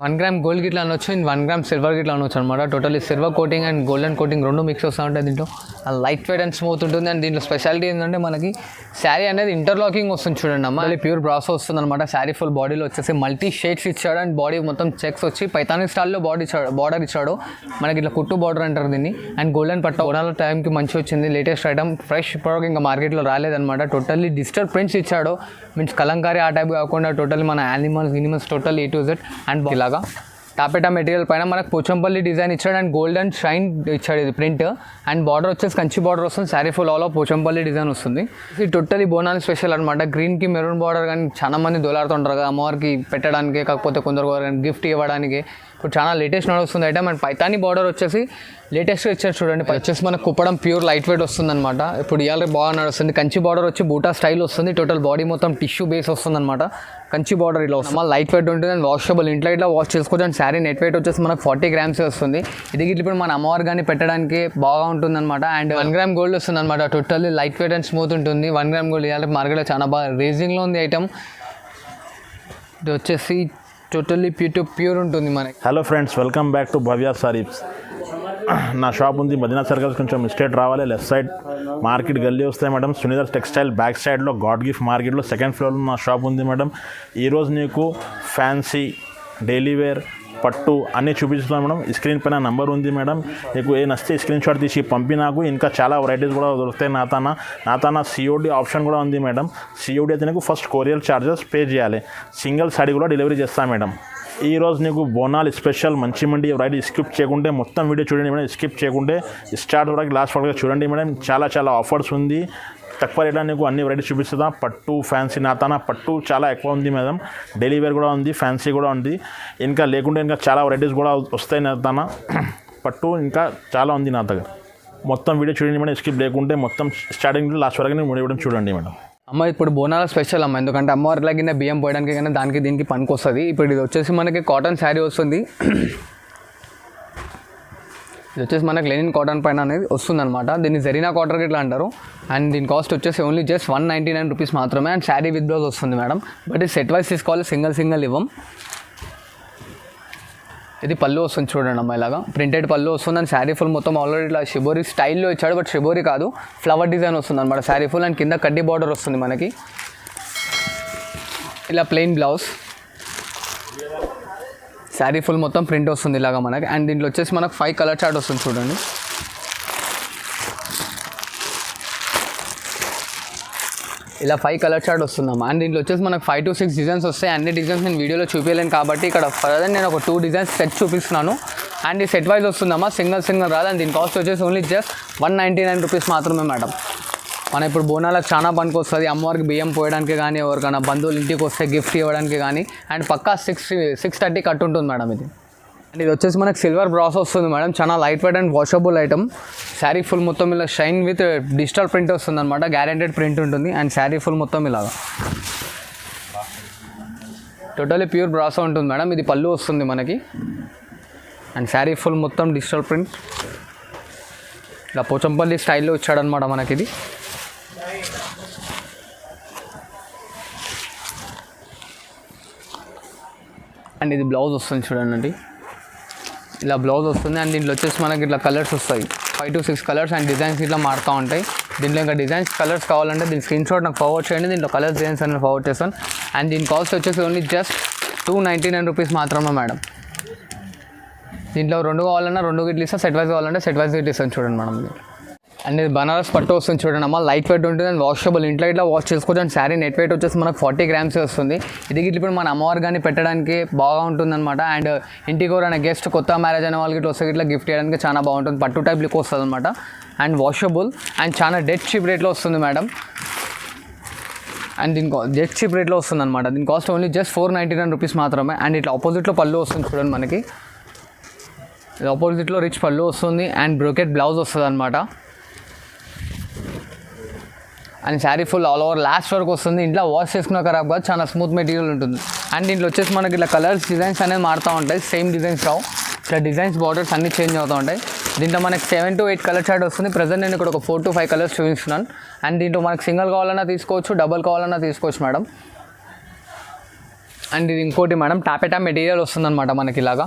1 gram gold గిట్లా అనొచ్చు, 1 gram silver గిట్లా అనొచ్చు అనమాట. Totally silver coating and golden coating రెండు మిక్స్ వస్తూ ఉంటాయి. దీంట్లో లైట్ వెయిట్ అండ్ స్మూత్ ఉంటుంది. అండ్ దీంట్లో స్పెషాలిటీ ఏంటంటే మనకి శారీ అనేది ఇంటర్లాకింగ్ వస్తుంది చూడండి అమ్మ. అది ప్యూర్ బ్రాసో వస్తుంది అనమాట. శారీ ఫుల్ బాడీలో వచ్చేసి మల్టీ షేడ్స్ ఇచ్చాడు అండ్ బాడీ మొత్తం చెక్స్ వచ్చి పైతానీ స్టైల్లో బార్డర్ ఇచ్చాడు మనకి. ఇట్లా కుట్టు బార్డర్ అంటారు దీన్ని. అండ్ గోల్డెన్ పట్టు ఓనాల టైంకి మంచి వచ్చింది. లేటెస్ట్ ఐటమ్, ఫ్రెష్ ప్రోడక్ట్, ఇంకా మార్కెట్లో రాలేదన్నమాట. టోటల్లీ డిజిటల్ ప్రింట్స్ ఇచ్చాడు. మీన్స్ కలంకారీ ఆ టైప్ కాకుండా టోటల్లీ మన animals total A to Z. And ఇలాగా టాపెటా మెటీరియల్ పైన మనకు పోచంపల్లి డిజైన్ ఇచ్చాడు అండ్ గోల్డెన్ షైన్ ఇచ్చాడు ఇది ప్రింట్. అండ్ బార్డర్ వచ్చేసి కంచి బార్డర్ వస్తుంది. Sari full all Pochampally design వస్తుంది. ఇది టోటలీ బోనాలు స్పెషల్ అనమాట. గ్రీన్కి మెరూన్ బార్డర్ కానీ చాలా మంది దొలాడుతుంటారు కదా అమ్మవారికి పెట్టడానికి, కాకపోతే కొందరు గిఫ్ట్ ఇవ్వడానికి. ఇప్పుడు చాలా లేటెస్ట్ నడుస్తుంది ఐటమ్. అండ్ పైతానీ బార్డర్ వచ్చేసి లేటెస్ట్గా ఇచ్చారు చూడండి. వచ్చేసి మనకు కుప్పడం ప్యూర్ లైట్ వెయిట్ వస్తుంది అనమాట. ఇప్పుడు ఇవాళ బాగా నడుస్తుంది. కంచి బార్డర్ వచ్చి బూటా స్టైల్ వస్తుంది. టోటల్ బాడీ మొత్తం టిష్యూ బేస్ వస్తుంది అనమాట. కంచి బార్డర్ ఇలా వస్తుంది. మళ్ళీ లైట్ వెయిట్ ఉంటుంది అండ్ వాషబుల్. ఇంట్లో ఇట్లా వాష్ చేసుకోవచ్చు. అండ్ శారీ నెట్ వెయిట్ వచ్చేసి మనకు 40 గ్రామ్స్ వస్తుంది. ఇది ఇప్పుడు మన అమ్మవారు కానీ పెట్టడానికి బాగా ఉంటుంది అనమాట. అండ్ 1 గ్రామ్ గోల్డ్ వస్తుంది అనమాట. Totally light weight and smooth ఉంటుంది. 1 గ్రామ్ గోల్డ్ ఇవాళ మార్కెట్లో చాలా బాగా రేజింగ్లో ఉంది ఐటమ్. ఇది వచ్చేసి టోటల్లీ ప్యూర్ ఉంటుంది మనకి. Hello friends, welcome back to Bhavya Sarees. నా షాప్ ఉంది మదీనా సర్కిల్స్ కొంచెం స్ట్రేట్ రావాలి. లెఫ్ట్ సైడ్ మార్కెట్ గల్లీ వస్తాయి మేడం. సునీధర్ టెక్స్టైల్ బ్యాక్ సైడ్లో గాడ్ గిఫ్ట్ మార్కెట్లో సెకండ్ ఫ్లోర్లో నా షాప్ ఉంది మేడం. ఈరోజు నీకు ఫ్యాన్సీ, డైలీ వేర్, పట్టు అన్నీ చూపిస్తున్నాను మేడం. ఈ స్క్రీన్ పైన నంబర్ ఉంది మేడం. నీకు ఏ నచ్చితే స్క్రీన్ షాట్ తీసి పంపి. నాకు ఇంకా చాలా వెరైటీస్ కూడా దొరుకుతాయి. నాతన COD ఆప్షన్ కూడా ఉంది మేడం. COD అయితే నీకు ఫస్ట్ కొరియర్ ఛార్జెస్ పే చేయాలి. సింగిల్ సారీ కూడా డెలివరీ చేస్తాను మేడం. ఈరోజు నీకు బోనాలు స్పెషల్ మంచి వెరైటీ స్కిప్ చేయకుంటే మొత్తం వీడియో చూడండి మేడం. స్కిప్ చేయకుంటే స్టార్ట్ వరకు లాస్ట్ వరకు చూడండి మేడం. చాలా ఆఫర్స్ ఉంది. తక్కువ రేట్లో నీకు అన్ని వెరైటీస్ చూపిస్తుందా. పట్టు, ఫ్యాన్సీ, నాతానా పట్టు చాలా ఎక్కువ ఉంది మేడం. డైలీ వేర్ కూడా ఉంది, ఫ్యాన్సీ కూడా ఉంది. ఇంకా లేకుంటే ఇంకా చాలా వెరైటీస్ కూడా వస్తాయి నాతానా పట్టు. ఇంకా చాలా ఉంది నా దగ్గర. మొత్తం వీడియో చూడండి మేడం. స్కిప్ లేకుంటే మొత్తం స్టార్టింగ్ లాస్ట్ వరకు వీడియో చూడండి మేడం. అమ్మ ఇప్పుడు బోనాల స్పెషల్ అమ్మ. ఎందుకంటే అమ్మవారిలా కింద బియ్యం పోయడానికి కానీ దానికి దీనికి పనికి వస్తుంది. ఇప్పుడు ఇది వచ్చేసి మనకి కాటన్ శారీ వస్తుంది. ఇది వచ్చేసి మనకి లెనిన్ కాటన్ పైన అనేది వస్తుంది అనమాట. దీన్ని జరీనా కాటన్ ఇట్లా అంటారు. అండ్ దీని కాస్ట్ వచ్చేసి ఓన్లీ జస్ట్ 199 రూపీస్ మాత్రమే. అండ్ శారీ విత్ బ్లౌజ్ వస్తుంది మేడం. బట్ ఇది సెట్ వైజ్ తీసుకోవాలి, సింగిల్ ఇవ్వం. ఇది పళ్ళు వస్తుంది చూడండి అమ్మ. ఇలాగా ప్రింటెడ్ పళ్ళు వస్తుంది. అండ్ శారీ ఫుల్ మొత్తం ఆల్రెడీ ఇట్లా షిబోరీ స్టైల్లో ఇచ్చాడు. బట్ షిబోరీ కాదు, ఫ్లవర్ డిజైన్ వస్తుంది అనమాట శారీ ఫుల్. అండ్ కింద కడ్డీ బార్డర్ వస్తుంది మనకి. ఇలా ప్లెయిన్ బ్లౌజ్, శారీ ఫుల్ మొత్తం ప్రింట్ వస్తుంది ఇలాగా మనకి. అండ్ దీంట్లో వచ్చేసి మనకు 5 కలర్ చార్ట్ వస్తుంది చూడండి. ఇలా 5 కలర్ చార్ట్ వస్తుందమ్మా. అండ్ దీంట్లో వచ్చేసి మనకు 5 to 6 డిజైన్స్ వస్తాయి. అన్ని డిజైన్స్ నేను వీడియోలో చూపించలేను కాబట్టి ఇక్కడ ఫర్దర్ నేను ఒక 2 డిజైన్స్ సెట్ చూపిస్తున్నాను. అండ్ ఈ సెట్ వైజ్ వస్తుందమ్మా, సింగిల్ రాదు. అండ్ దీని కాస్ట్ వచ్చేసి ఓన్లీ జస్ట్ 199 రూపీస్ మాత్రమే మేడం. మనం ఇప్పుడు బోనాలకు చాలా పనికి వస్తుంది. అమ్మవారికి బియ్యం పోయడానికి కానీ, ఎవరికైనా బంధువులు ఇంటికి వస్తే గిఫ్ట్ ఇవ్వడానికి కానీ. అండ్ పక్కా 630 కట్ ఉంటుంది మేడం ఇది. అండ్ ఇది వచ్చేసి మనకు సిల్వర్ బ్రాస్ వస్తుంది మేడం. చాలా light weight and washable item. Sari full మొత్తం ఇలా షైన్ విత్ డిజిటల్ ప్రింట్ వస్తుంది అనమాట. గ్యారెంటెడ్ ప్రింట్ ఉంటుంది. అండ్ శారీ ఫుల్ మొత్తం ఇలాగా టోటలీ ప్యూర్ బ్రాసో ఉంటుంది మేడం. ఇది పళ్ళు వస్తుంది మనకి. అండ్ శారీ ఫుల్ మొత్తం డిజిటల్ ప్రింట్ ఇలా పోచంపల్లి స్టైల్లో ఇచ్చాడనమాట మనకి. ఇది అండ్ ఇది బ్లౌజ్ వస్తుంది చూడండి అండి. ఇలా బ్లౌజ్ వస్తుంది. అండ్ దీంట్లో వచ్చేసి మనకి ఇట్లా కలర్స్ వస్తాయి, 5 to 6 కలర్స్. అండ్ డిజైన్స్ ఇట్లా మారుతూ ఉంటాయి. దీంట్లో ఇంకా డిజైన్స్ కలర్స్ కావాలంటే దీని స్క్రీన్ షాట్ నాకు ఫార్వర్డ్ చేయండి. దీంట్లో కలర్స్ డిజైన్స్ అనేది ఫార్వర్డ్ చేస్తాను. అండ్ దీని కాస్ట్ వచ్చేసి ఓన్లీ జస్ట్ 299 రూపీస్ మాత్రమే మేడం. దీంట్లో 2 కావాలన్నా 2 గిట్లు ఇస్తాను, సెట్ వైజ్ కావాలంటే సెట్ వైజ్ గిట్లు ఇస్తాను చూడండి మేడం. అండ్ ఇది బనారస్ పట్టు వస్తుంది చూడండి అమ్మ. లైట్ వెయిట్ ఉంటుంది అండ్ వాషబుల్. ఇంట్లో ఇట్లా వాష్ చేసుకోవచ్చు. అండ్ శారీ నెట్ వెయిట్ వచ్చేసి మనకు 40 గ్రామ్స్ వస్తుంది. ఇది ఇప్పుడు మన అమ్మవారు కానీ పెట్టడానికి బాగా ఉంటుంది అనమాట. అండ్ ఇంటికి ఎవరైనా గెస్ట్ కొత్త మ్యారేజ్ అయిన వాళ్ళకి ఇట్లా వస్తే ఇట్లా గిఫ్ట్ చేయడానికి చాలా బాగుంటుంది. పట్టు టైప్ లుక్ వస్తుంది అనమాట. అండ్ వాషబుల్ అండ్ చాలా డెడ్ చీప్ రేట్లో వస్తుంది మేడం. అండ్ దీని డెడ్ చీప్ రేట్లో వస్తుంది అనమాట. దీని కాస్ట్ ఓన్లీ జస్ట్ 499 రూపీస్ మాత్రమే. అండ్ ఇట్లా ఆపోజిట్లో పళ్ళు వస్తుంది చూడండి మనకి. ఆపోజిట్లో రిచ్ పళ్ళు వస్తుంది అండ్ బ్రోకెట్ బ్లౌజ్ వస్తుంది అనమాట. And sari full all over last వరకు వస్తుంది. ఇంట్లో వాష్ చేసుకున్న ఖరాబ్ కాదు, చాలా స్మూత్ మెటీరియల్ ఉంటుంది. అండ్ దీంట్లో వచ్చేసి మనకి ఇట్లా కలర్స్ డిజైన్స్ అనేది మారుతూ ఉంటాయి. సేమ్ డిజైన్స్ రావు, ఇట్లా డిజైన్స్ బార్డర్స్ అన్నీ చేంజ్ అవుతూ ఉంటాయి. దీంట్లో మనకి 7 to 8 కలర్ చార్ట్ వస్తుంది. ప్రజెంట్ నేను ఇక్కడ ఒక 4 to 5 కలర్స్ చూపిస్తున్నాను. అండ్ దీంట్లో మనకి సింగిల్ కావాలన్నా తీసుకోవచ్చు, డబల్ కావాలన్నా తీసుకోవచ్చు మేడం. అండ్ ఇది ఇంకోటి మేడం టాపెటా మెటీరియల్ వస్తుందన్నమాట మనకి ఇలాగా.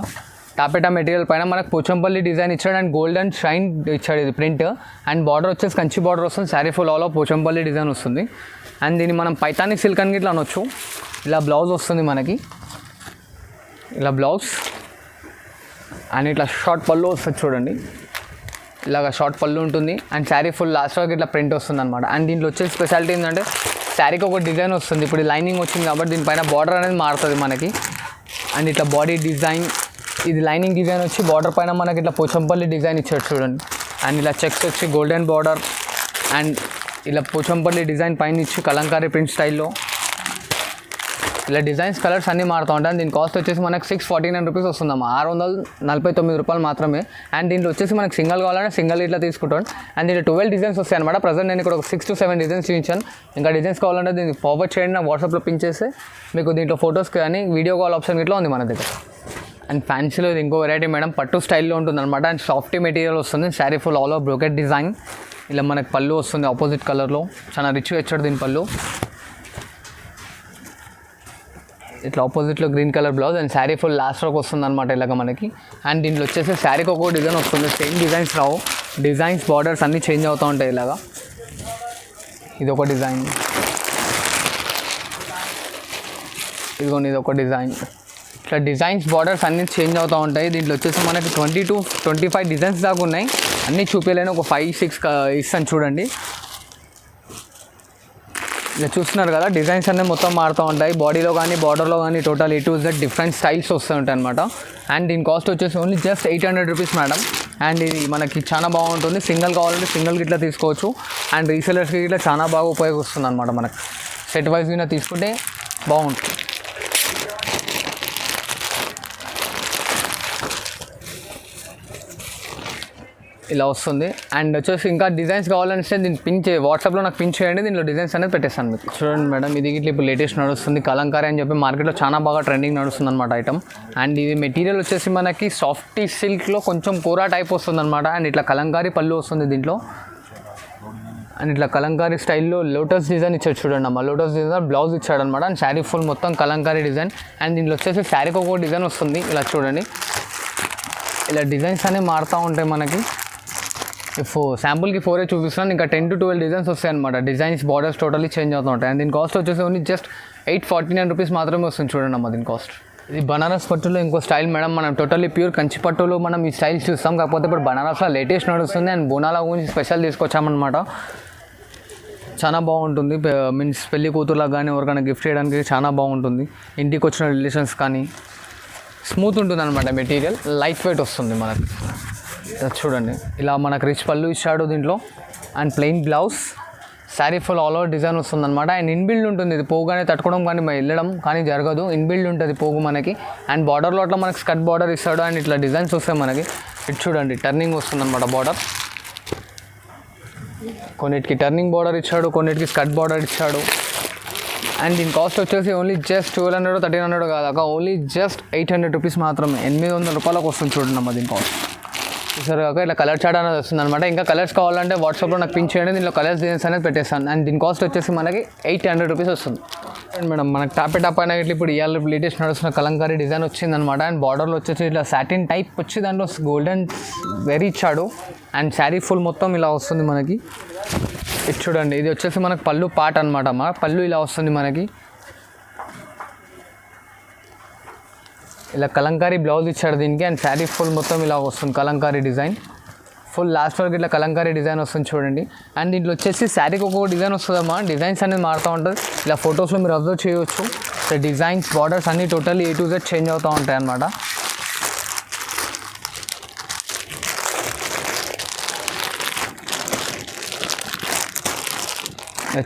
టాపెటా మెటీరియల్ పైన మనకు పోచంపల్లి డిజైన్ ఇచ్చాడు అండ్ గోల్డెన్ షైన్ ఇచ్చాడు ఇది ప్రింట్. అండ్ బార్డర్ వచ్చేసి కంచి బార్డర్ వస్తుంది. Sari full all Pochampally design వస్తుంది. అండ్ దీన్ని మనం పైతానిక్ సిల్క్ అని ఇట్లా అనొచ్చు. ఇలా బ్లౌజ్ వస్తుంది మనకి, ఇలా బ్లౌజ్ అండ్ ఇట్లా షార్ట్ పళ్ళు వస్తుంది చూడండి. ఇలాగ షార్ట్ పళ్ళు ఉంటుంది అండ్ శారీ ఫుల్ లాస్ట్ వరకు ఇట్లా ప్రింట్ వస్తుంది అనమాట. అండ్ దీంట్లో వచ్చే స్పెషాలిటీ ఏంటంటే శారీకి ఒక డిజైన్ వస్తుంది. ఇప్పుడు లైనింగ్ వచ్చింది కాబట్టి దీనిపైన బార్డర్ అనేది మారుతుంది మనకి. అండ్ ఇట్లా బాడీ డిజైన్, ఇది లైనింగ్ డిజైన్ వచ్చి బార్డర్ పైన మనకి ఇట్లా పోచంపల్లి డిజైన్ ఇచ్చాడు చూడండి. అండ్ ఇలా చెక్స్ వచ్చి గోల్డెన్ బార్డర్ అండ్ ఇలా పోచంపల్లి డిజైన్ పైన ఇచ్చి కలంకారీ ప్రింట్ స్టైల్లో ఇలా డిజైన్స్ కలర్స్ అన్నీ మారుతూ ఉంటాయి. దీని కాస్ట్ వచ్చేసి మనకు 649 రూపీస్ వస్తుందమ్మా, 649 రూపాయలు మాత్రమే. అండ్ దీంట్లో వచ్చేసి మనకు సింగల్ కావాలంటే సింగల్ ఇట్లా తీసుకుంటాం. అండ్ దీంట్లో 12 డిజైన్స్ వస్తాయి అనమాట. ప్రజెంట్ నేను ఇక్కడ ఒక 6 to 7 డిజైన్స్ చూపించాను. ఇంకా డిజైన్స్ కావాలంటే దీన్ని ఫార్వర్డ్ చేయండి, నా వాట్సాప్లో పిన్ చేస్తే మీకు దీంట్లో ఫొటోస్ కానీ వీడియో కాల్ ఆప్షన్ ఇట్లా ఉంది మన దగ్గర. అండ్ ఫ్యాన్సీలో ఇది ఇంకో వెరైటీ మేడం, పట్టు స్టైల్లో ఉంటుంది అనమాట. అండ్ సాఫ్టీ మెటీరియల్ వస్తుంది. Sari full all over brocade design. ఇలా మనకు పళ్ళు వస్తుంది ఆపోజిట్ కలర్లో, చాలా రిచ్గా ఇచ్చాడు దీని పళ్ళు. ఇట్లా ఆపోజిట్లో green colour blouse and sari full last వరకు వస్తుంది అనమాట ఇలాగ మనకి. అండ్ దీంట్లో వచ్చేసి శారీకి ఒక్కో డిజైన్ వస్తుంది, సేమ్ డిజైన్స్ రావు. డిజైన్స్ బార్డర్స్ అన్నీ చేంజ్ అవుతూ ఉంటాయి ఇలాగా. ఇది ఒక డిజైన్, ఇదిగోండి ఇది ఒక డిజైన్. ఇట్లా డిజైన్స్ బార్డర్స్ అన్నీ చేంజ్ అవుతూ ఉంటాయి. దీంట్లో వచ్చేసి మనకి 20 to 25 డిజైన్స్ దాకా ఉన్నాయి. అన్నీ చూపించలేని ఒక 5-6 ఇస్తాను చూడండి. ఇలా చూస్తున్నారు కదా, డిజైన్స్ అన్నీ మొత్తం మారుతూ ఉంటాయి. బాడీలో కానీ బార్డర్లో కానీ total A to Z different styles వస్తూ ఉంటాయి అనమాట. అండ్ దీని కాస్ట్ వచ్చేసి only just 800 rupees madam. And ఇది మనకి చాలా బాగుంటుంది. సింగిల్ కావాలంటే సింగిల్కి ఇట్లా తీసుకోవచ్చు. అండ్ రీసెలర్స్కి ఇట్లా చాలా బాగా ఉపయోగిస్తుంది అనమాట. మనకు సెట్ వైజ్గా తీసుకుంటే బాగుంటుంది. ఇలా వస్తుంది. అండ్ వచ్చేసి ఇంకా డిజైన్స్ కావాలంటే దీన్ని పిన్ వాట్సాప్లో నాకు పిన్ చేయండి, దీనిలో డిజైన్స్ అనేది పెట్టేస్తాను మీకు. చూడండి మేడం, ఇది ఇట్లా ఇప్పుడు లేటెస్ట్ నడుస్తుంది కలంకారీ అని చెప్పి మార్కెట్లో చాలా బాగా ట్రెండింగ్ నడుస్తుంది అనమాట ఐటమ్. అండ్ ఇది మెటీరియల్ వచ్చేసి మనకి సాఫ్టీ సిల్క్లో కొంచెం కోరా టైప్ వస్తుంది అనమాట. అండ్ ఇట్లా కలంకారీ పళ్ళు వస్తుంది దీంట్లో. అండ్ ఇట్లా కలంకారీ స్టైల్లో లోటస్ డిజైన్ ఇచ్చాడు చూడండి అమ్మ, లోటస్ డిజైన్ బ్లౌజ్ ఇచ్చాడు అనమాట. అండ్ శారీ ఫుల్ మొత్తం కలంకారీ డిజైన్. అండ్ దీంట్లో వచ్చేసి శారీకి ఒక డిజైన్ వస్తుంది. ఇలా చూడండి, ఇలా డిజైన్స్ అనేవి మారుతూ ఉంటాయి మనకి. శాంపుల్కి 4 చూపిస్తున్నాను, ఇంకా 10 to 12 డిజైన్స్ వస్తాయి అనమాట. డిజైన్స్ బార్డర్స్ టోటలీ చేంజ్ అవుతూ ఉంటాయి. అండ్ దీని కాస్ట్ వచ్చేసి ఓన్లీ జస్ట్ 849 రూపీస్ మాత్రమే వస్తుంది చూడండి అమ్మ దీని కాస్ట్. ఇది బనారస్ పట్టులో ఇంకో స్టైల్ మేడం, మనం టోటల్లీ ప్యూర్ కంచి పట్టులో మనం ఈ స్టైల్ చూస్తాం. కాకపోతే ఇప్పుడు బనారస్లో లేటెస్ట్ నడుస్తుంది. అండ్ బోనాల గురించి స్పెషల్ తీసుకొచ్చామన్నమాట. చాలా బాగుంటుంది. మీన్స్ పెళ్లి కూతురులకు కానీ ఎవరికైనా గిఫ్ట్ చేయడానికి చాలా బాగుంటుంది. ఇంటికి వచ్చిన రిలేషన్స్ కానీ స్మూత్ ఉంటుంది అనమాట. మెటీరియల్ లైట్ వెయిట్ వస్తుంది మనకి. చూడండి, ఇలా మనకు రిచ్ పళ్ళు ఇచ్చాడు దీంట్లో. And plain blouse, sari full all over design వస్తుంది అనమాట. అండ్ ఇన్బిల్డ్ ఉంటుంది, ఇది పోగానే తట్టుకోవడం కానీ వెళ్ళడం కానీ జరగదు, ఇన్బిల్డ్ ఉంటుంది పోగు మనకి. అండ్ బార్డర్లో అట్లా మనకి స్కర్ట్ బార్డర్ ఇస్తాడు. అండ్ ఇట్లా డిజైన్స్ వస్తాయి మనకి. ఇటు చూడండి, టర్నింగ్ వస్తుంది అనమాట బార్డర్. కొన్నిటికి టర్నింగ్ బార్డర్ ఇచ్చాడు, కొన్నిటికి స్కర్ట్ బార్డర్ ఇచ్చాడు. అండ్ దీని కాస్ట్ వచ్చేసి ఓన్లీ జస్ట్ 1200 1300 కాదాక ఓన్లీ జస్ట్ 800 రూపీస్ మాత్రమే. 800 రూపాయలకు వస్తుంది చూడండి అమ్మ దీని కాస్ట్. సరే కాక ఇట్లా కలర్ చార్ట్ అనేది వస్తుంది అనమాట. ఇంకా కలర్స్ కావాలంటే వాట్సాప్లో నాకు పిన్ చేయండి, దీనిలో కలర్స్ డిజైన్స్ అనేది పెట్టేస్తాను. అండ్ దీని కాస్ట్ వచ్చేసి మనకి 800 రూపీస్ వస్తుంది. అండ్ మేడం మనకి టాప్ పైన ఇట్లా ఇప్పుడు ఇవాళ లేటెస్ట్ నడుస్తున్న కలంకారీ డిజైన్ వచ్చిందనమాట. అండ్ బార్డర్లో వచ్చేసి ఇట్లా సాటిన్ టైప్ వచ్చి దాంట్లో గోల్డెన్ వెరీ ఇచ్చాడు. అండ్ శారీ ఫుల్ మొత్తం ఇలా వస్తుంది మనకి. ఇది చూడండి, ఇది వచ్చేసి మనకు పళ్ళు పార్ట్ అనమాట అమ్మ. పళ్ళు ఇలా వస్తుంది మనకి. ఇలా కలంకారీ బ్లౌజ్ ఇచ్చాడు దీనికి. అండ్ శారీ ఫుల్ మొత్తం ఇలా వస్తుంది కలంకారీ డిజైన్. ఫుల్ లాస్ట్ వరకు ఇట్లా కలంకారీ డిజైన్ వస్తుంది చూడండి. అండ్ దీంట్లో వచ్చేసి శారీకి ఒక్కొక్క డిజైన్ వస్తుందమ్మా. డిజైన్స్ అనేది మారుతూ ఉంటుంది. ఇలా ఫొటోస్లో మీరు అబ్జర్వ్ చేయవచ్చు. సో డిజైన్స్ బార్డర్స్ అన్నీ totally A to Z change అవుతూ ఉంటాయి అన్నమాట.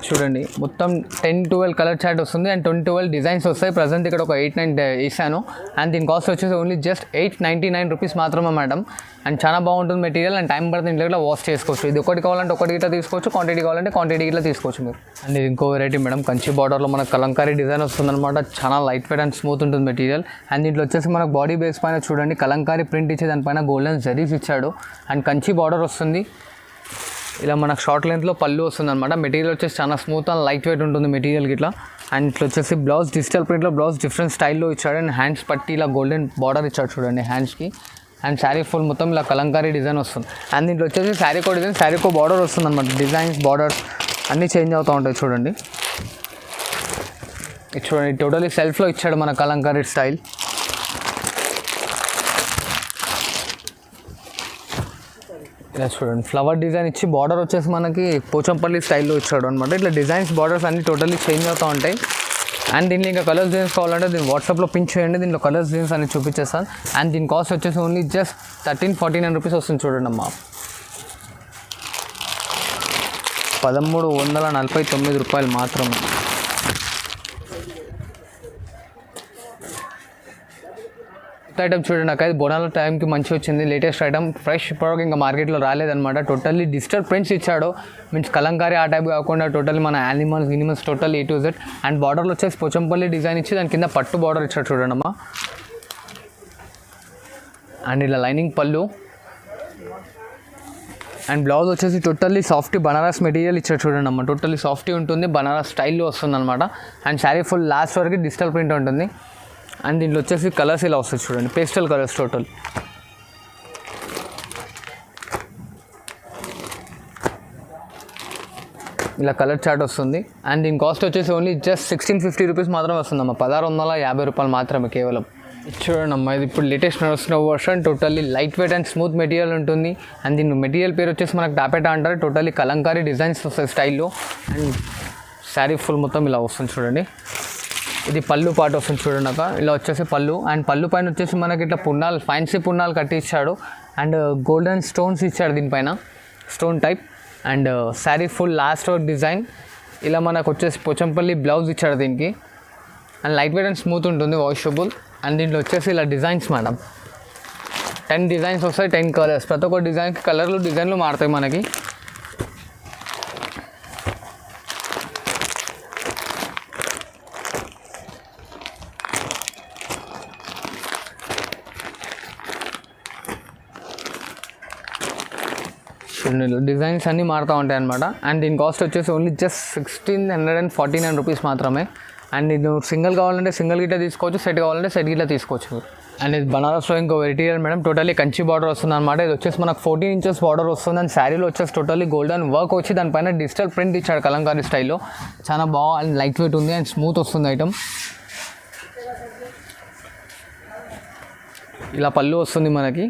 చూడండి, మొత్తం 10-12 కలర్ చార్ట్ వస్తుంది. అండ్ 12 డిజైన్స్ వస్తాయి. ప్రజెంట్ ఇక్కడ ఒక 8-9 వేసాను. అండ్ దీని కాస్ట్ వచ్చేసి ఓన్లీ జస్ట్ 899 రూపీస్ మాత్రమే మేడం. అండ్ చాలా బాగుంటుంది మెటీరియల్. అండ్ టైం పడుతుంది, ఇంట్లో ఇట్లా వాష్ చేసుకోవచ్చు. ఇది ఒకటి కావాలంటే ఒకటి ఇట్లా తీసుకోవచ్చు, క్వాంటిటీ కావాలంటే క్వాంటిటీ ఇట్లా తీసుకోవచ్చు మీరు. అండ్ ఇది ఇంకో వెరైటీ మేడం, కంచి బార్డర్లో మనకు కలంకారీ డిజైన్ వస్తుంది అనమాట. చాలా లైట్ వెయిట్ అండ్ స్మూత్ ఉంటుంది మెటీరియల్. అండ్ దీంట్లో వచ్చేసి మనకు బాడీ బేస్ పైన చూడండి కలంకారీ ప్రింట్ ఇచ్చి దానిపైన గోల్డెన్ జరీస్ ఇచ్చాడు. అండ్ కంచి బార్డర్ వస్తుంది. ఇలా మనకు షార్ట్ లెంత్లో పళ్ళు వస్తుంది అనమాట. మెటీరియల్ వచ్చేసి చాలా స్మూత్ అండ్ లైట్ వెయిట్ ఉంటుంది మెటీరియల్కి ఇట్లా. అండ్ ఇట్లా వచ్చేసి బ్లౌజ్ డిజిటల్ ప్రింట్లో బ్లౌజ్ డిఫరెంట్ స్టైల్లో ఇచ్చాడు. అండ్ హ్యాండ్స్ పట్టి ఇలా గోల్డెన్ బార్డర్ ఇచ్చాడు చూడండి హ్యాండ్స్కి. అండ్ శారీ ఫుల్ మొత్తం ఇలా కలంకారీ డిజైన్ వస్తుంది. అండ్ దీంట్లో వచ్చేసి శారీకో డిజైన్, శారీకో బార్డర్ వస్తుంది అనమాట. డిజైన్స్ బార్డర్స్ అన్నీ చేంజ్ అవుతూ ఉంటాయి చూడండి. ఇది చూడండి టోటలీ సెల్ఫ్లో ఇచ్చాడు మన కలంకారీ స్టైల్. ఇలా చూడండి ఫ్లవర్ డిజైన్ ఇచ్చి బార్డర్ వచ్చేసి మనకి పోచంపల్లి స్టైల్లో ఇచ్చాడు అనమాట. ఇట్లా డిజైన్స్ బార్డర్స్ అన్నీ టోటల్లీ చేంజ్ అవుతూ ఉంటాయి. అండ్ దీంట్లో ఇంకా కలర్స్ డిజైన్స్ కావాలంటే దీన్ని వాట్సాప్లో పింక్ చేయండి, దీంట్లో కలర్స్ డిజైన్స్ అన్ని చూపించేస్తాను. అండ్ దీని కాస్ట్ వచ్చేసి ఓన్లీ జస్ట్ 1349 రూపీస్ వస్తుంది చూడండి అమ్మా. 1349 రూపాయలు మాత్రమే. ఐటమ్ చూడండి నాకు అది బోనాల టైంకి మంచి వచ్చింది. లేటెస్ట్ ఐటమ్ ఫ్రెష్ ప్రోడక్ట్ ఇంకా మార్కెట్లో రాలేదన్నమాట. టోటల్లీ డిజిటల్ ప్రింట్స్ ఇచ్చాడు. మీన్స్ కలంకారీ ఆ టైప్ కాకుండా టోటల్లీ మన animals total A to Z. And బార్డర్లో వచ్చేసి పోచంపల్లి డిజైన్ ఇచ్చి దాని కింద పట్టు బార్డర్ ఇచ్చాడు చూడండి అమ్మా. అండ్ ఇలా లైనింగ్ పళ్ళు. అండ్ బ్లౌజ్ వచ్చేసి టోటల్లీ సాఫ్టీ బనారస్ మెటీరియల్ ఇచ్చాడు చూడండి అమ్మ. టోటల్లీ సాఫ్టీ ఉంటుంది, బనారస్ స్టైల్లో వస్తుంది అనమాట. అండ్ శారీ ఫుల్ లాస్ట్ వరకు డిజిటల్ ప్రింట్ ఉంటుంది. అండ్ దీంట్లో వచ్చేసి కలర్స్ ఇలా వస్తుంది చూడండి, పేస్టల్ కలర్స్ టోటల్. ఇలా కలర్ చార్ట్ వస్తుంది. అండ్ దీని కాస్ట్ వచ్చేసి ఓన్లీ జస్ట్ 1650 రూపీస్ మాత్రమే వస్తుందమ్మా. 1650 రూపాయలు మాత్రమే కేవలం. చూడండి అమ్మా, ఇది ఇప్పుడు లేటెస్ట్ నడుస్తున్న version. Totally light weight and smooth material ఉంటుంది. అండ్ దీని మెటీరియల్ పేరు వచ్చేసి మనకు టాపెటా అంటారు. టోటల్లీ కలంకారీ డిజైన్స్ వస్తాయి స్టైల్లో. అండ్ శారీ ఫుల్ మొత్తం ఇలా వస్తుంది చూడండి. ఇది పళ్ళు పాటు వస్తుంది చూడండి అక్క. ఇలా వచ్చేసి పళ్ళు. అండ్ పళ్ళు పైన వచ్చేసి మనకి ఇట్లా పున్నాలు, ఫ్యాన్సీ పున్నాలు కట్టి ఇచ్చాడు. అండ్ గోల్డెన్ స్టోన్స్ ఇచ్చాడు దీనిపైన, stone type. And sari full last work design. ఇలా మనకు వచ్చేసి పోచంపల్లి బ్లౌజ్ ఇచ్చాడు దీనికి. And light weight and smooth ఉంటుంది, వాషబుల్. అండ్ దీంట్లో వచ్చేసి ఇలా డిజైన్స్ మేడం 10 డిజైన్స్ వస్తాయి, 10 కలర్స్. ప్రతి ఒక్క డిజైన్కి డిజైన్లు మారుతాయి మనకి. డిజైన్స్ అన్నీ మారుతూ ఉంటాయి అనమాట. అండ్ దీని కాస్ట్ వచ్చేసి ఓన్లీ జస్ట్ 1649 రూపీస్ మాత్రమే. అండ్ ఇది సింగిల్ కావాలంటే సింగిల్ గిట్లా తీసుకోవచ్చు, సెట్ కావాలంటే సెట్ గిట్లా తీసుకోవచ్చు. అండ్ ఇది బనారస్లో ఇంకో material madam. Totally Kanchi border వస్తుంది అనమాట. ఇది వచ్చేసి మనకు 14 ఇంచెస్ బార్డర్ వస్తుంది. అండ్ శారీలో వచ్చేసి టోటల్లీ గోల్డెన్ వర్క్ వచ్చి దానిపైన డిజిటల్ ప్రింట్ ఇచ్చాడు కలంకారీ స్టైల్లో. చాలా బాగా అండ్ లైట్ వెయిట్ ఉంది అండ్ స్మూత్ వస్తుంది ఐటమ్. ఇలా పళ్ళు వస్తుంది మనకి.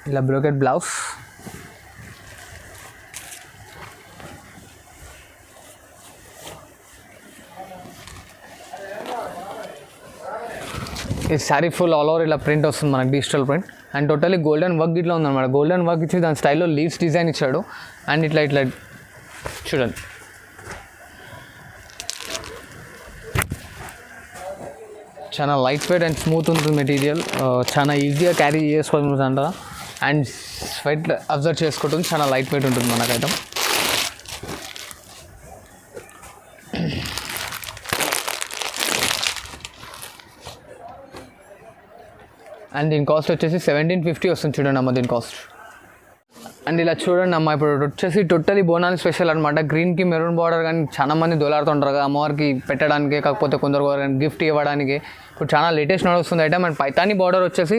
ఇలా బ్రోకెట్ బ్లౌజ్. ఈ శారీ ఫుల్ ఆల్ ఓవర్ ఇలా ప్రింట్ వస్తుంది మనకి, digital print. And totally golden work ఇట్లా ఉందన్నమాట. గోల్డెన్ వర్క్ ఇచ్చి దాని స్టైల్లో లీవ్స్ డిజైన్ ఇచ్చాడు. అండ్ ఇట్లా చూడండి, చాలా లైట్ వెయిట్ అండ్ స్మూత్ ఉంటుంది మెటీరియల్. చాలా ఈజీగా క్యారీ చేసుకోవచ్చు అంట. అండ్ స్వెట్ అబ్జర్వ్ చేసుకుంటుంది, చాలా లైట్ వెయిట్ ఉంటుంది మనకైతే. అండ్ దీని కాస్ట్ వచ్చేసి 1750 వస్తుంది చూడండి అమ్మ దీని కాస్ట్. అండ్ ఇలా చూడండి అమ్మ, ఇప్పుడు వచ్చేసి టోటలీ బోనాలు స్పెషల్ అనమాట. గ్రీన్కి మెరూన్ బార్డర్ కానీ చాలా మంది దొలాడుతుంటారు కదా అమ్మవారికి పెట్టడానికి, కాకపోతే కొందరు గిఫ్ట్ ఇవ్వడానికి. ఇప్పుడు చాలా లేటెస్ట్ నడుస్తుంది ఐటమ్. అండ్ పైతానీ బార్డర్ వచ్చేసి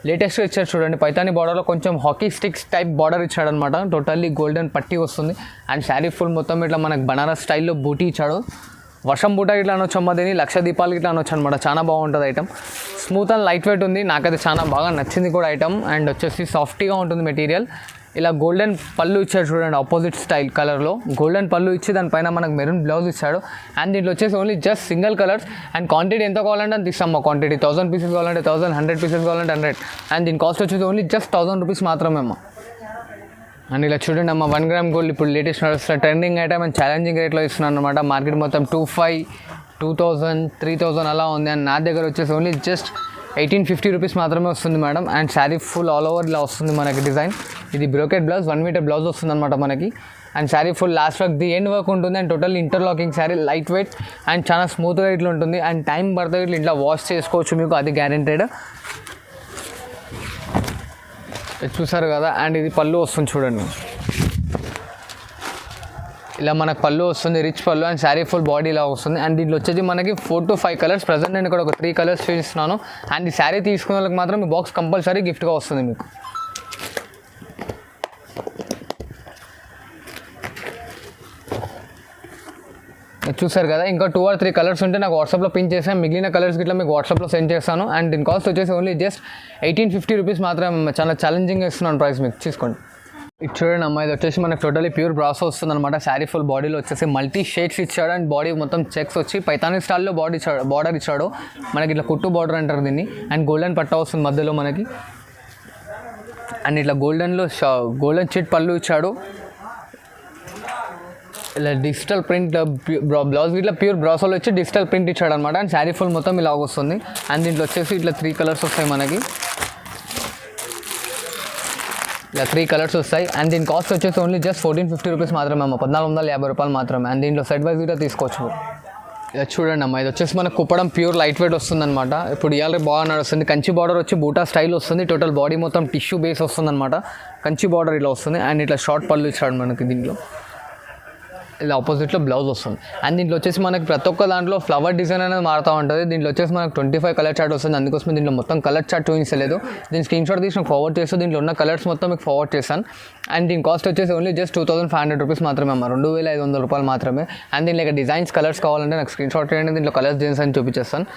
లేటెస్ట్గా ఇచ్చాడు చూడండి. పైతానీ బార్డర్లో కొంచెం హాకీ స్టిక్స్ టైప్ బార్డర్ ఇచ్చాడనమాట. టోటల్లీ గోల్డెన్ పట్టి వస్తుంది. అండ్ శారీ ఫుల్ మొత్తం ఇట్లా మనకు బనారస్ స్టైల్లో బూటీ ఇచ్చాడు. వర్షం బూట ఇట్లా అనొచ్చు అమ్మ, దీన్ని లక్ష దీపాలకి ఇట్లా అనొచ్చు అనమాట. చాలా బాగుంటుంది item. Smooth and light weight ఉంది, నాకైతే చాలా బాగా నచ్చింది కూడా ఐటమ్. అండ్ వచ్చేసి సాఫ్టీగా ఉంటుంది మెటీరియల్. ఇలా గోల్డెన్ పళ్ళు ఇచ్చాడు చూడండి, ఆపోజిట్ స్టైల్ కలర్లో గోల్డెన్ పళ్ళు ఇచ్చి దానిపైన మనకు మెరూన్ బ్లౌజ్ ఇచ్చాడు. అండ్ దీంట్లో వచ్చేసి only just single colours. And quantity ఎంత కావాలంటే అంత ఇస్తాం. క్వాంటిటీ 1000 పీసెస్ కావాలంటే 1000, 100 పీసెస్ కావాలంటే 100. అండ్ దీని కాస్ట్ వచ్చేసి ఓన్లీ జస్ట్ 1000 రూపీస్ మాత్రమే అమ్మ. అండ్ ఇలా చూడండి అమ్మ, 1 గ్రామ్ గోల్డ్ ఇప్పుడు లేటెస్ట్ నడుస్తున్న ట్రెండింగ్ ఐటమ్ అండ్ ఛాలెంజింగ్ రేట్లో ఇస్తున్నాను అనమాట. మార్కెట్ మొత్తం 2500, 2000, 3000 అలా ఉంది. అండ్ నా దగ్గర వచ్చేసి ఓన్లీ జస్ట్ 1850 రూపీస్ మాత్రమే వస్తుంది madam. And sari full all over ఇలా వస్తుంది మనకి డిజైన్. ఇది బ్రోకెట్ బ్లౌజ్, 1 మీటర్ బ్లౌజ్ వస్తుంది అనమాట మనకి. And sari full last work the end work ఉంటుంది. And total interlocking sari, light weight and చాలా స్మూత్గా ఇట్లా ఉంటుంది. అండ్ టైం పడుతుంది ఇట్లా ఇంట్లో వాష్ చేసుకోవచ్చు మీకు, అది గ్యారెంటెడ్. చూసారు కదా. అండ్ ఇది పళ్ళు వస్తుంది చూడండి. ఇలా మనకు పళ్ళు వస్తుంది, రిచ్ పళ్ళు అండ్ శారీ ఫుల్ బాడీ ఇలా వస్తుంది. అండ్ దీంట్లో వచ్చేసి మనకి 4 to 5 కలర్స్ ప్రజెంట్ నేను ఇక్కడ ఒక 3 కలర్స్ చూపిస్తున్నాను. అండ్ ఈ శారీ తీసుకున్న వాళ్ళకి మాత్రం ఈ బాక్స్ కంపల్సరీ గిఫ్ట్గా వస్తుంది మీకు. చూసారు కదా, ఇంకా 2 or 3 కలర్స్ ఉంటే నాకు వాట్సాప్లో పిన్ చేసాను. మిగిలిన కలర్స్ గిట్లా మీకు వాట్సాప్లో సెండ్ చేస్తాను. అండ్ దీని కాస్ట్ వచ్చేసి ఓన్లీ జస్ట్ 1850 రూపీస్ మాత్రమే. చాలా ఛాలెంజింగ్ ఇస్తున్నాను ప్రైస్ మీకు, తీసుకోండి. ఇది చూడండి అమ్మా, ఇది వచ్చేసి మనకు టోటలీ ప్యూర్ బ్రాసో వస్తుంది అనమాట. శారీ ఫుల్ బాడీలో వచ్చేసి మల్టీ షేడ్స్ ఇచ్చాడు అండ్ బాడీ మొత్తం చెక్స్ వచ్చి పైతానీ స్టైల్లో బార్డర్ ఇచ్చాడు. మనకి ఇట్లా కుట్టు బార్డర్ అంటారు దీన్ని. అండ్ గోల్డెన్ పట్టా వస్తుంది మధ్యలో మనకి. అండ్ ఇట్లా గోల్డెన్ చిట్ పళ్ళు ఇచ్చాడు. ఇలా డిజిటల్ ప్రింట్ బ్లౌజ్ ఇట్లా ప్యూర్ బ్రాసోలో వచ్చి డిజిటల్ ప్రింట్ ఇచ్చాడు అనమాట. అండ్ శారీ ఫుల్ మొత్తం ఇలా వస్తుంది. అండ్ దీంట్లో వచ్చేసి ఇట్లా 3 కలర్స్ వస్తాయి మనకి. ఇలా 3 కలర్స్ వస్తాయి. అండ్ దీని కాస్ట్ వచ్చేసి ఓన్లీ జస్ట్ 1450 రూపీస్ మాత్రమే అమ్మ, 1450 రూపాయలు మాత్రమే. అండ్ దీంట్లో సెట్ వైజ్ కూడా తీసుకోవచ్చు. ఇలా చూడండి అమ్మ, ఇది వచ్చేసి మనకు కుప్పడం ప్యూర్ లైట్ వెయిట్ వస్తుంది అనమాట. ఇప్పుడు ఇవాళ బాగా నడుస్తుంది. కంచి బార్డర్ వచ్చి బూటా స్టైల్ వస్తుంది. టోటల్ బాడీ మొత్తం టిష్యూ బేస్ వస్తుంది అనమాట. కంచి బార్డర్ ఇలా వస్తుంది. అండ్ ఇట్లా షార్ట్ పళ్ళు ఇచ్చాడు మనకి. దీంట్లో ఇలా ఆపోజిట్లో బ్లౌజ్ వస్తుంది. అండ్ దీంట్లో వచ్చేసి మనకి ప్రతి ఒక్క దాంట్లో ఫ్లవర్ డిజైన్ అనేది మారుతూ ఉంటుంది. దీంట్లో వచ్చేసి మనకు 25 కలర్ చార్ట్ వస్తుంది. అందుకోసం దీంట్లో మొత్తం కలర్ చార్ట్ చూపించలేదు. దీని స్క్రీన్ షాట్ తీసి నాకు ఫార్వర్డ్ చేస్తూ దీంట్లో ఉన్న కలర్స్ మొత్తం మీకు ఫార్వర్డ్ చేశాను. అండ్ దీని కాస్ట్ వచ్చేసి ఓన్లీ జస్ట్ 2500 రూపీస్ మాత్రమే అమ్మ, 2500 రూపాయలు మాత్రమే. అండ్ దీంట్లో ఇక డిజైన్స్ కలర్స్ కావాలంటే నాకు స్క్రీన్ షాట్ చేయండి, దీంట్లో కలర్స్ డిజైన్స్ అని చూపించేస్తాను.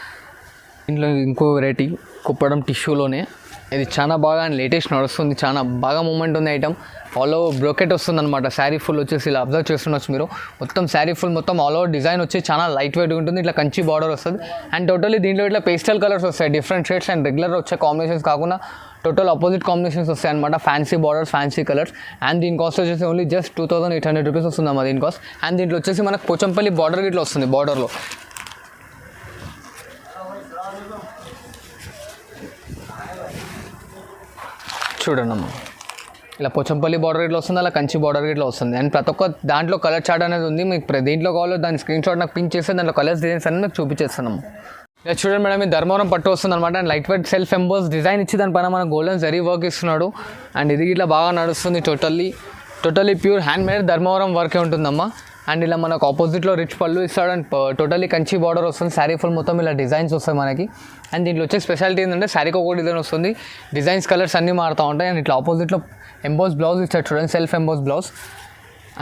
దీంట్లో ఇంకో వెరైటీ కుప్పడం టిష్యూలోనే, ఇది చాలా బాగా అండ్ లేటెస్ట్ నడుస్తుంది. చాలా బాగా మూమెంట్ ఉంది ఐటమ్. ఆల్ ఓవర్ బ్రోకెట్ వస్తుంది అనమాట. శారీ ఫుల్ వచ్చేసి ఇలా అబ్జర్వ్ చేస్తుండొచ్చు మీరు. మొత్తం శారీ ఫుల్ మొత్తం ఆల్ ఓవర్ డిజైన్ వచ్చి చాలా లైట్ వెయిట్ ఉంటుంది. ఇట్లా కంచి బార్డర్ వస్తుంది. అండ్ టోటలీ దీంట్లో ఇట్లా పేస్టల్ కలర్స్ వస్తాయి, డిఫరెంట్ షేడ్స్. అండ్ రెగ్యులర్ వచ్చే కాంబినేషన్స్ కాకుండా టోటల్ ఆపోజిట్ కాంబినేషన్స్ వస్తాయి అనమాట. Fancy borders, fancy colours. And దీని కాస్ట్ వచ్చేసి ఓన్లీ జస్ట్ 2800 రూపీస్ వస్తుందమ్మా దీని కాస్ట్. అండ్ దీంట్లో వచ్చేసి మనకు పోచంపల్లి బార్డర్ ఇట్లా వస్తుంది. బార్డర్లో చూడండి అమ్మ, ఇలా పోచంపల్లి బార్డర్ ఇట్లా వస్తుంది, అలా కంచి బార్డర్ ఇట్లా వస్తుంది. అండ్ ప్రతి ఒక్క దాంట్లో కలర్ చార్ట్ అనేది ఉంది. మీకు దేంట్లో కావాలో దాని స్క్రీన్ షాట్ నాకు పిన్ చేస్తే దాంట్లో కలర్స్ డిజైన్స్ అన్ని నాకు చూపించేస్తున్నాము. ఇలా చూడండి మేడం, ఈ ధర్మవరం పట్టు వస్తుంది అనమాట. And light weight self emboss design ఇచ్చి దానిపైన మన గోల్డెన్ జరీ వర్క్ ఇస్తున్నాడు. అండ్ ఇది ఇట్లా బాగా నడుస్తుంది. Totally pure hand made Dharmavaram వర్కే ఉంటుందమ్మా. అండ్ ఇలా మనకు ఆపోజిట్లో రిచ్ పళ్ళు ఇస్తాడు. అండ్ టోటలీ కంచి బార్డర్ వస్తుంది. శారీ ఫుల్ మొత్తం ఇలా డిజైన్స్ వస్తాయి మనకి. అండ్ దీంట్లో వచ్చే స్పెషాలిటీ ఏంటంటే శారీకి ఒక డిజైన్ వస్తుంది. డిజైన్స్ కలర్స్ అన్నీ మారుతూ ఉంటాయి. అండ్ ఇట్లా ఆపోజిట్లో ఎంబోస్ బ్లౌజ్ ఇచ్చాడు చూడండి, self emboss blouse.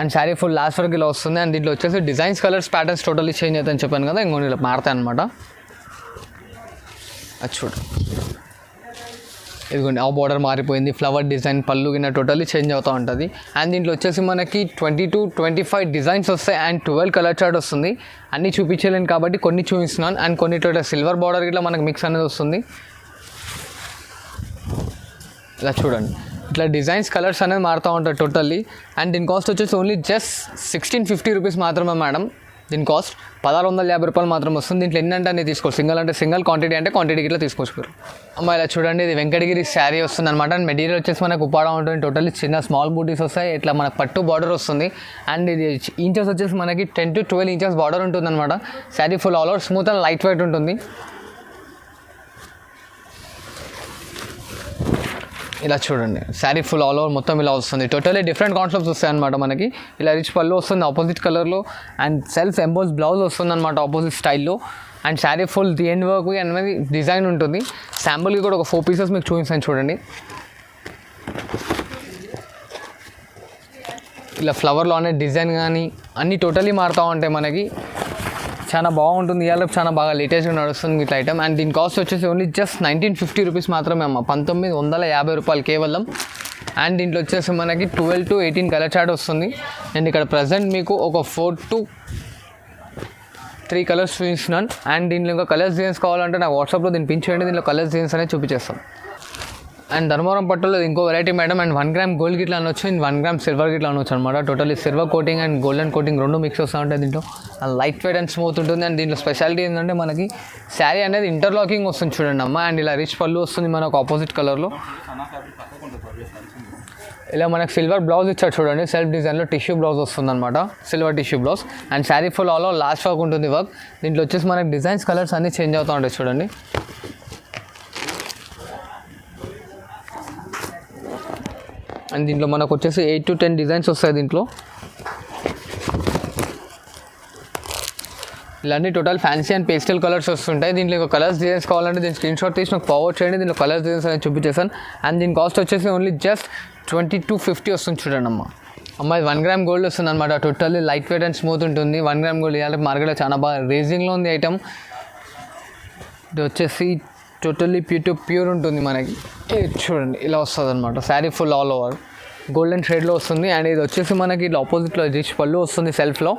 And sari full last వరకు ఇలా వస్తుంది. అండ్ దీంట్లో వచ్చేసి designs colours patterns totally change అవుతాయని చెప్పాను కదా, ఇంకొన్ని ఇలా మారుతాయి అనమాట. అది చూడు, ఇదిగోండి ఆ బార్డర్ మారిపోయింది. ఫ్లవర్ డిజైన్ పళ్ళు కింద టోటల్లీ చేంజ్ అవుతూ ఉంటుంది. అండ్ దీంట్లో వచ్చేసి మనకి 20 to 25 డిజైన్స్ వస్తాయి. అండ్ 12 కలర్ చార్ట్ వస్తుంది. అన్నీ చూపించలేను కాబట్టి కొన్ని చూపిస్తున్నాను. అండ్ కొన్నిట్లో సిల్వర్ బార్డర్ ఇట్లా మనకి మిక్స్ అనేది వస్తుంది. ఇలా చూడండి, ఇట్లా డిజైన్స్ కలర్స్ అనేది మారుతూ ఉంటాయి టోటల్లీ. అండ్ దీని కాస్ట్ వచ్చేసి ఓన్లీ జస్ట్ 1650 రూపీస్ మాత్రమే మేడం. దీని కాస్ట్ 1650 రూపాయలు మాత్రం వస్తుంది. దీంట్లో ఎన్ని అంటే అన్నీ తీసుకోవచ్చు. సింగిల్ అంటే సింగిల్, క్వాంటిటీ అంటే క్వాంటిటీకి ఇట్లా తీసుకోవచ్చు మీరు. అమ్మ ఇలా చూడండి, ఇది వెంకటగిరి శారీ వస్తుంది అనమాట. అండ్ మెటీరియల్ వచ్చేసి మనకు ఉప్పాడ ఉంటుంది. టోటల్లీ చిన్న స్మాల్ బూటీస్ వస్తాయి. ఇట్లా మనకు పట్టు బార్డర్ వస్తుంది. అండ్ ఇది ఇంచెస్ వచ్చేసి మనకి 10 to 12 ఇంచెస్ బార్డర్ ఉంటుంది అనమాట. Sari full all over smooth and light weight ఉంటుంది. ఇలా చూడండి, శారీ ఫుల్ ఆల్ ఓవర్ మొత్తం ఇలా వస్తుంది. టోటలీ డిఫరెంట్ కాన్సెప్ట్స్ వస్తాయి అనమాట మనకి. ఇలా రిచ్ పళ్ళు వస్తుంది ఆపోజిట్ కలర్లో. అండ్ సెల్ఫ్ ఎంబోస్ బ్లౌజ్ వస్తుంది అనమాట ఆపోజిట్ స్టైల్లో. And sari full the end work అనేది డిజైన్ ఉంటుంది. శాంపుల్కి కూడా ఒక 4 పీసెస్ మీకు చూపిస్తాను చూడండి. ఇలా ఫ్లవర్లో అనే డిజైన్ కానీ అన్నీ టోటలీ మారుతూ ఉంటాయి మనకి. చాలా బాగుంటుంది. ఇవాళ చాలా బాగా లేటెస్ట్గా నడుస్తుంది ఇట్లా ఐటమ్. అండ్ దీని కాస్ట్ వచ్చేసి ఓన్లీ జస్ట్ 1950 రూపీస్ మాత్రమే అమ్మ, 1950 రూపాయలు కేవలం. అండ్ దీంట్లో వచ్చేసి మనకి 12 to 18 కలర్ చార్ట్ వస్తుంది. నేను ఇక్కడ ప్రజెంట్ మీకు ఒక 4 to 3 కలర్స్ చూపిస్తున్నాను. అండ్ దీంట్లో ఇంకా కలర్స్ డిజైన్స్ కావాలంటే నాకు వాట్సాప్లో దీన్ని పిన్ చేయండి, దీంట్లో కలర్స్ డిజైన్స్ అనేది చూపించేస్తాం. అండ్ ధర్మవరం పట్టులో ఇంకో variety madam. And 1 gram gold గిట్లా అనొచ్చు, 1 గ్రామ్ సిల్వర్ గిట్లా అనొచ్చు అనమాట. Totally silver coating and golden coating రెండు మిక్స్ వస్తూ ఉంటాయి దీంట్లో. లైట్ వెయిట్ అండ్ స్మూత్ ఉంటుంది. అండ్ దీంట్లో స్పెషాలిటీ ఏంటంటే మనకి శారీ అనేది ఇంటర్లాకింగ్ వస్తుంది చూడండి అమ్మ. అండ్ ఇలా రిచ్ పళ్ళు వస్తుంది మనకు ఆపోజిట్ కలర్లో. ఇలా మనకు సిల్వర్ బ్లౌజ్ ఇచ్చాడు చూడండి, సెల్ఫ్ డిజైన్లో టిష్యూ బ్లౌజ్ వస్తుంది అనమాట, silver tissue blouse. And sari full all last work ఉంటుంది వర్క్. దీంట్లో వచ్చేసి మనకి డిజైన్స్ కలర్స్ అన్నీ చేంజ్ అవుతూ ఉంటాయి చూడండి. అండ్ దీంట్లో మనకు వచ్చేసి 8 to 10 డిజైన్స్ వస్తాయి దీంట్లో. ఇలాంటి total fancy and pastel colours వస్తుంటాయి. దీంట్లో ఒక కలర్స్ డిజైన్స్ కావాలంటే దీని స్క్రీన్ షాట్ తీసి నాకు ఫార్వర్డ్ చేయండి. దీంట్లో కలర్స్ డిజైన్స్ అనేది చూపించేసాను. అండ్ దీని కాస్ట్ వచ్చేసి ఓన్లీ జస్ట్ 2250 వస్తుంది చూడండి అమ్మ ఇది 1 గ్రామ్ గోల్డ్ వస్తుంది అనమాట. Totally light weight and smooth ఉంటుంది. 1 గ్రామ్ గోల్డ్ ఇవాళ మార్కెట్లో చాలా బాగా రేజింగ్లో ఉంది ఐటమ్. ఇది వచ్చేసి టోటల్లీ ప్యూర్ ఉంటుంది మనకి. చూడండి ఇలా వస్తుంది అనమాట. Sari full all over golden షేడ్లో వస్తుంది. అండ్ ఇది వచ్చేసి మనకి ఇట్లా ఆపోజిట్లో రిచ్ పళ్ళు వస్తుంది సెల్ఫ్లో.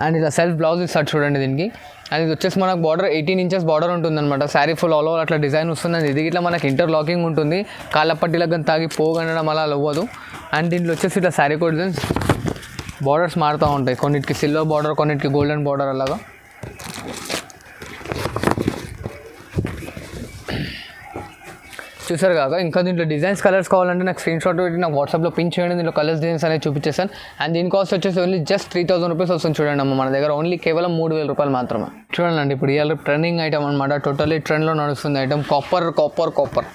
అండ్ ఇలా సెల్ఫ్ బ్లౌజ్ ఇస్తాడు చూడండి దీనికి. అండ్ ఇది వచ్చేసి మనకు బార్డర్ 18 ఇంచెస్ బార్డర్ ఉంటుంది అనమాట. శారీ ఫుల్ ఆల్ ఓవర్ అట్లా డిజైన్ వస్తుంది. అండ్ ఇది ఇట్లా మనకి ఇంటర్లాకింగ్ ఉంటుంది. కాళ్ళ పట్టీలకు కానీ తాగి పోగనడం అలా అవ్వదు. అండ్ దీంట్లో వచ్చేసి ఇట్లా శారీ కోడ్ డిజైన్స్ బార్డర్స్ మారుతూ ఉంటాయి. కొన్నిటికి సిల్వర్ బార్డర్, కొన్నిటికి గోల్డెన్ బార్డర్ అలాగా. చూసారు కాక ఇంకా దీంట్లో డిజైన్స్ కలర్స్ కావాలంటే నాకు స్క్రీన్ షాట్ పెట్టి నాకు వాట్సాప్లో పిన్ చేయండి. దీంట్లో కలర్స్ డిజైన్స్ అనేది చూపించేసాను. అండ్ దీని కాస్ట్ వచ్చేసి ఓన్లీ జస్ట్ 3000 రూపీస్ వస్తుంది చూడండి మన దగ్గర. ఓన్లీ కేవలం 3000 రూపాయలు మాత్రమే. చూడండి ఇప్పుడు ఇవాళ ట్రెండింగ్ ఐటమ్ అనమాట. టోటల్లీ ట్రెండ్లో నడుస్తుంది ఐటమ్. కాపర్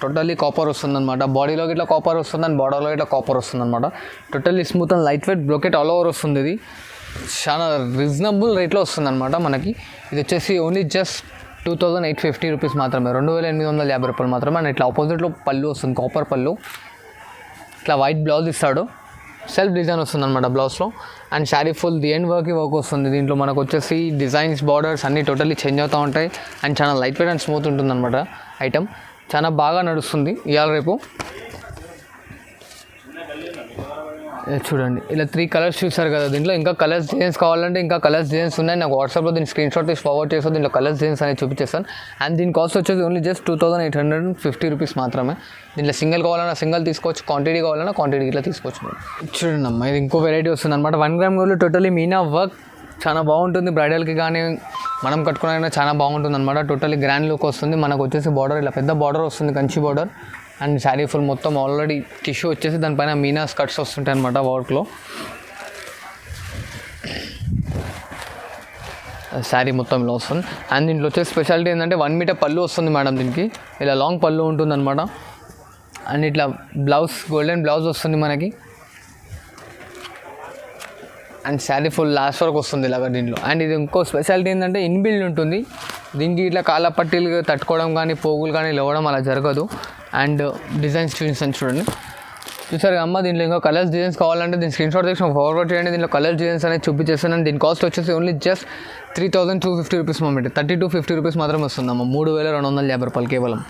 టోటల్లీ కాపర్ వస్తుంది అనమాట. బాడీలోకి ఇట్లా కాపర్ వస్తుంది అండ్ బార్డర్లో ఇట్లా కాపర్ వస్తుంది అనమాట. Totally smooth and light weight brocade all over వస్తుంది. ఇది చాలా రీజనబుల్ రేట్లో వస్తుంది అనమాట మనకి. ఇది వచ్చేసి ఓన్లీ జస్ట్ 2850 రూపీస్ మాత్రమే, 2850 రూపాయలు మాత్రమే. అండ్ ఇట్లా ఆపోజిట్లో పళ్ళు వస్తుంది, కాపర్ పళ్ళు. ఇట్లా వైట్ బ్లౌజ్ ఇస్తాడు, సెల్ఫ్ డిజైన్ వస్తుంది అనమాట బ్లౌజ్లో. And sari full the end work వస్తుంది. దీంట్లో మనకు వచ్చేసి డిజైన్స్, బార్డర్స్ అన్నీ టోటల్లీ చేంజ్ అవుతూ ఉంటాయి. అండ్ చాలా లైట్ వెయిట్ అండ్ స్మూత్ ఉంటుంది అనమాట ఐటమ్. చాలా బాగా నడుస్తుంది ఇవాళ రేపు. చూడండి ఇలా 3 కలర్స్ చూసారు కదా. దీంట్లో ఇంకా కలర్స్ డిజైన్స్ కావాలంటే ఇంకా కలర్స్ డిజైన్స్ ఉన్నాయి. నాకు వాట్సాప్లో దీని స్క్రీన్ షాట్ తీసి ఫార్వర్డ్ చేస్తాను. దీంట్లో కలర్స్ డిజైన్స్ అనేది చూపించేస్తాను. అండ్ దీని కాస్ట్ వచ్చేసి ఓన్లీ జస్ట్ 2850 రూపీస్ మాత్రమే. దీంట్లో సింగిల్ కావాలన్నా సింగిల్ తీసుకోవచ్చు, క్వాంటిటీ కావాలన్నా క్వాంటిటీ ఇట్లా తీసుకోవచ్చు. చూడండి అమ్మ ఇది ఇంకో వెరైటీ వస్తుంది అనమాట. 1 gram gold totally Meena work చాలా బాగుంటుంది. బ్రైడల్కి కానీ మనం కట్టుకున్నా చాలా బాగుంటుంది అనమాట. టోటలీ గ్రాండ్ లుక్ వస్తుంది. మనకు వచ్చేసి బార్డర్ ఇలా పెద్ద బార్డర్ వస్తుంది, Kanchi border. And sari full మొత్తం ఆల్రెడీ టిష్యూ వచ్చేసి దానిపైన మీనా స్కర్ట్స్ వస్తుంటాయి అనమాట వర్క్లో. శారీ మొత్తం ఇలా వస్తుంది. అండ్ దీంట్లో వచ్చేసి స్పెషాలిటీ ఏంటంటే 1 మీటర్ పళ్ళు వస్తుంది మేడం. దీనికి ఇలా లాంగ్ పళ్ళు ఉంటుంది అనమాట. అండ్ ఇట్లా బ్లౌజ్ గోల్డెన్ బ్లౌజ్ వస్తుంది మనకి. అండ్ శారీ ఫుల్ లాస్ట్ వరకు వస్తుంది ఇలాగ దీంట్లో. అండ్ ఇది ఇంకో స్పెషాలిటీ ఏంటంటే ఇన్బిల్డ్ ఉంటుంది దీనికి. ఇట్లా కాళ్ళ పట్టీలు తట్టుకోవడం కానీ పోగులు కానీ లేవడం అలా జరగదు. అండ్ డిజైన్స్ చూపిస్తాను చూడండి. చూసారు అమ్మ దీంట్లో ఇంకా కలర్స్ డిజైన్స్ కావాలంటే దీని స్క్రీన్ షాట్ తీసి ఫార్వర్డ్ చేయండి. దీంట్లో కలర్స్ డిజైన్స్ అనేది చూపించేస్తాను. దీని కాస్ట్ వచ్చేసి ఓన్లీ జస్ట్ 3250 రూపీస్ 3250 రూపీస్ మాత్రం వస్తుందమ్మా. 3250 రూపాయలు కేవలం.